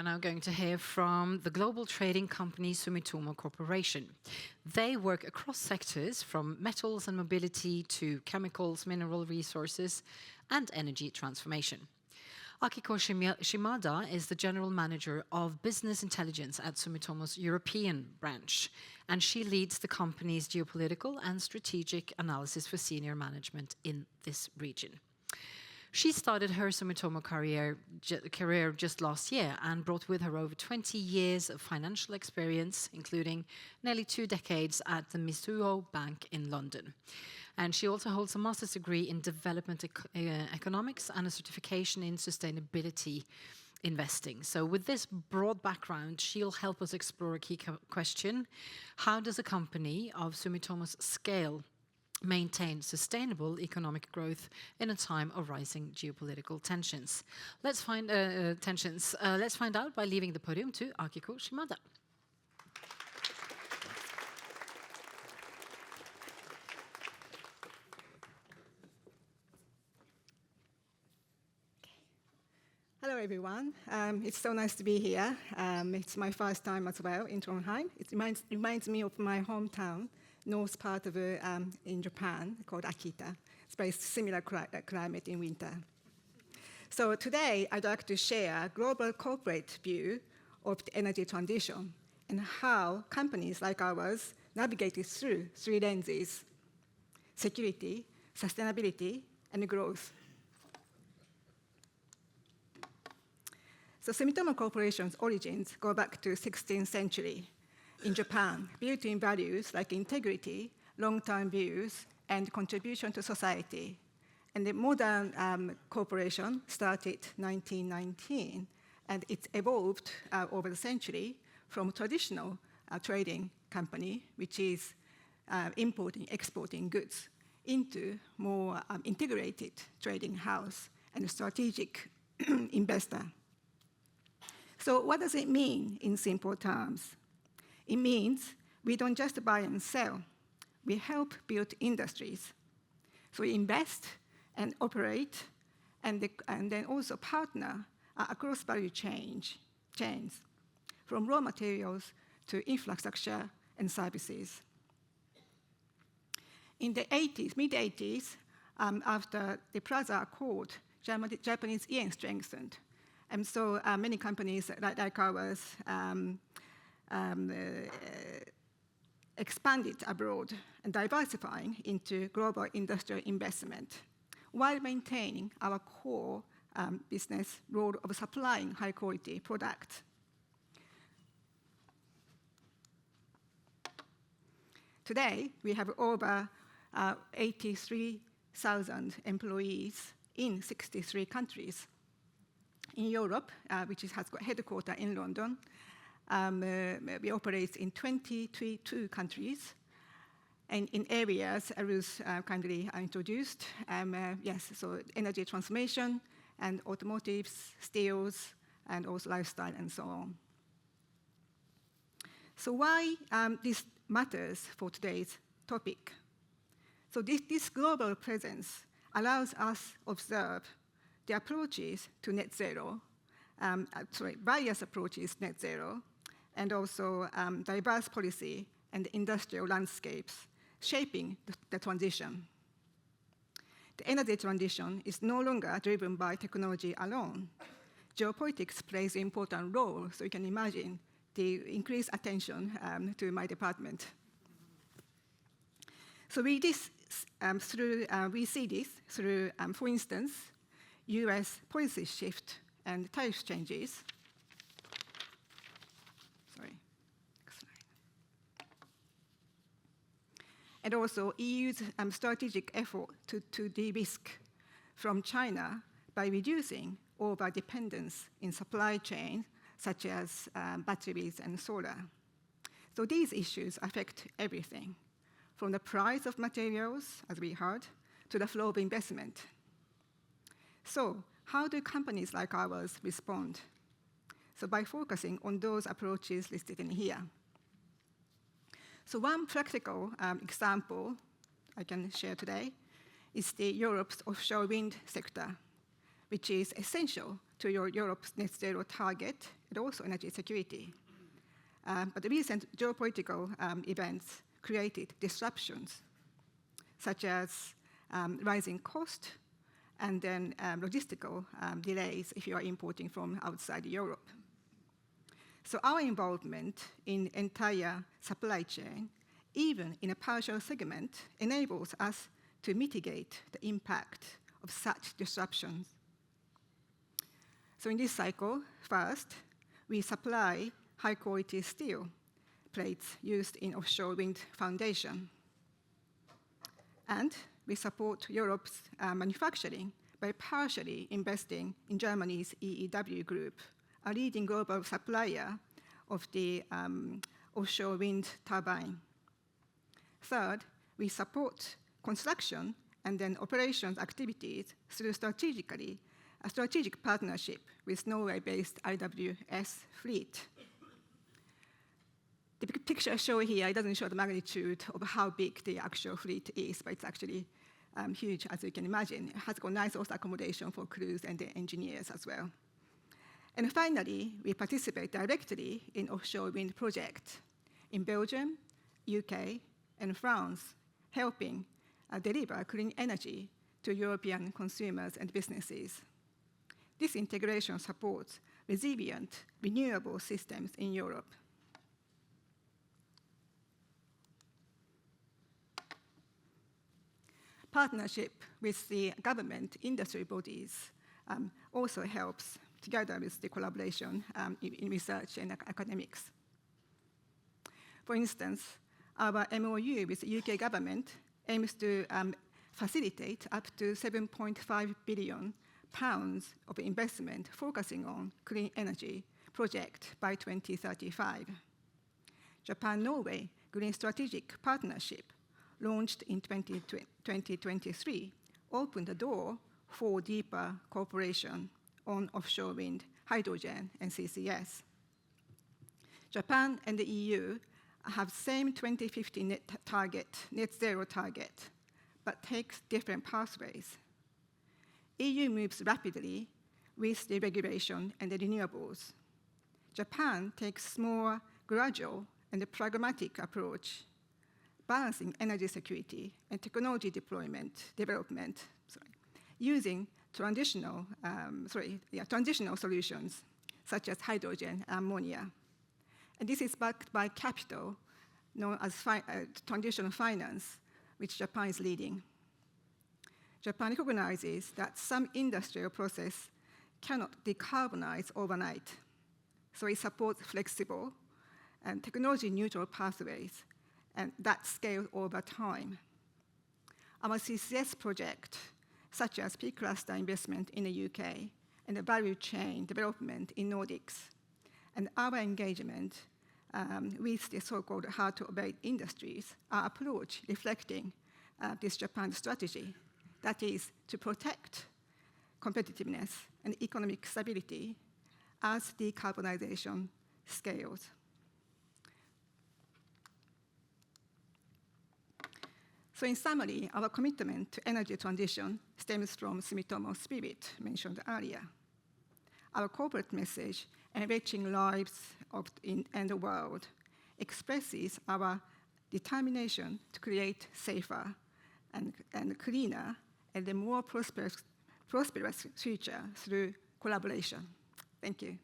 are now going to hear from the global trading company Sumitomo Corporation. They work across sectors from metals and mobility to chemicals, mineral resources, and energy transformation. Akiko Shimada is the general manager of business intelligence at Sumitomo's European branch, and she leads the company's geopolitical and strategic analysis for senior management in this region. She started her Sumitomo career just last year and brought with her over 20 years of financial experience, including nearly 2 decades at the Mizuho Bank in London. And she also holds a master's degree in development economics and a certification in sustainability investing. So with this broad background, she'll help us explore a key question. How does a company of Sumitomo's scale maintain sustainable economic growth in a time of rising geopolitical tensions? Let's find out by leaving the podium to Akiko Shimada. Hello, everyone. It's so nice to be here. It's my first time as well in Trondheim. It reminds me of my hometown, north part of in Japan, called Akita. It's very similar climate in winter. So today, I'd like to share a global corporate view of the energy transition and how companies like ours navigated through 3 lenses: security, sustainability, and growth. So Sumitomo Corporation's origins go back to 16th century in Japan, built in values like integrity, long-term views, and contribution to society. And the modern corporation started 1919, and it's evolved over the century from traditional trading company, which is importing, exporting goods, into more integrated trading house and a strategic investor. So what does it mean in simple terms? It means we don't just buy and sell. We help build industries. So we invest and operate and then also partner across value chains, from raw materials to infrastructure and services. In the mid-80s, after the Plaza Accord, Japanese yen strengthened. And so many companies like ours expanded abroad and diversifying into global industrial investment while maintaining our core business role of supplying high-quality products. Today, we have over 83,000 employees in 63 countries. In Europe, which has got headquarters in London, we operate in 22 countries, and in areas Ruth kindly introduced. Yes, so energy transformation and automotives, steels, and also lifestyle and so on. So why this matters for today's topic? So this global presence allows us to observe the approaches to net zero, various approaches to net zero, and also diverse policy and industrial landscapes shaping the transition. The energy transition is no longer driven by technology alone. Geopolitics plays an important role, so you can imagine the increased attention to my department. So we see this through, for instance, US policy shift and tariff changes. Sorry, next slide. And also EU's strategic effort to de-risk from China by reducing over-dependence in supply chain, such as batteries and solar. So these issues affect everything, from the price of materials, as we heard, to the flow of investment. So how do companies like ours respond? So by focusing on those approaches listed in here. So one practical example I can share today is Europe's offshore wind sector, which is essential to Europe's net zero target and also energy security. But the recent geopolitical events created disruptions, such as rising cost and then logistical delays if you are importing from outside Europe. So our involvement in entire supply chain, even in a partial segment, enables us to mitigate the impact of such disruptions. So in this cycle, first, we supply high-quality steel plates used in offshore wind foundation. And we support Europe's manufacturing by partially investing in Germany's EEW Group, a leading global supplier of the offshore wind turbine. Third, we support construction and then operations activities through a strategic partnership with Norway-based IWS fleet. The picture shown here, it doesn't show the magnitude of how big the actual fleet is, but it's actually huge, as you can imagine. It has got nice also accommodation for crews and the engineers as well. And finally, we participate directly in offshore wind projects in Belgium, UK, and France, helping deliver clean energy to European consumers and businesses. This integration supports resilient, renewable systems in Europe. Partnership with the government industry bodies also helps, together with the collaboration in research and academics. For instance, our MOU with the UK government aims to facilitate up to £7.5 billion of investment focusing on clean energy project by 2035. Japan-Norway Green Strategic Partnership, launched in 2023, opened the door for deeper cooperation on offshore wind, hydrogen, and CCS. Japan and the EU have same 2050 net zero target, but takes different pathways. EU moves rapidly with the regulation and the renewables. Japan takes more gradual and pragmatic approach, balancing energy security and technology development, using transitional solutions such as hydrogen and ammonia. And this is backed by capital known as transitional finance, which Japan is leading. Japan recognizes that some industrial process cannot decarbonize overnight, so it supports flexible and technology-neutral pathways, and that scales over time. Our CCS project, such as P-cluster investment in the UK and the value chain development in Nordics, and our engagement with the so-called hard-to-abate industries, our approach reflecting this Japan strategy, that is to protect competitiveness and economic stability as decarbonization scales. So in summary, our commitment to energy transition stems from Sumitomo's spirit mentioned earlier. Our corporate message, enriching lives and the world, expresses our determination to create safer and cleaner and a more prosperous future through collaboration. Thank you.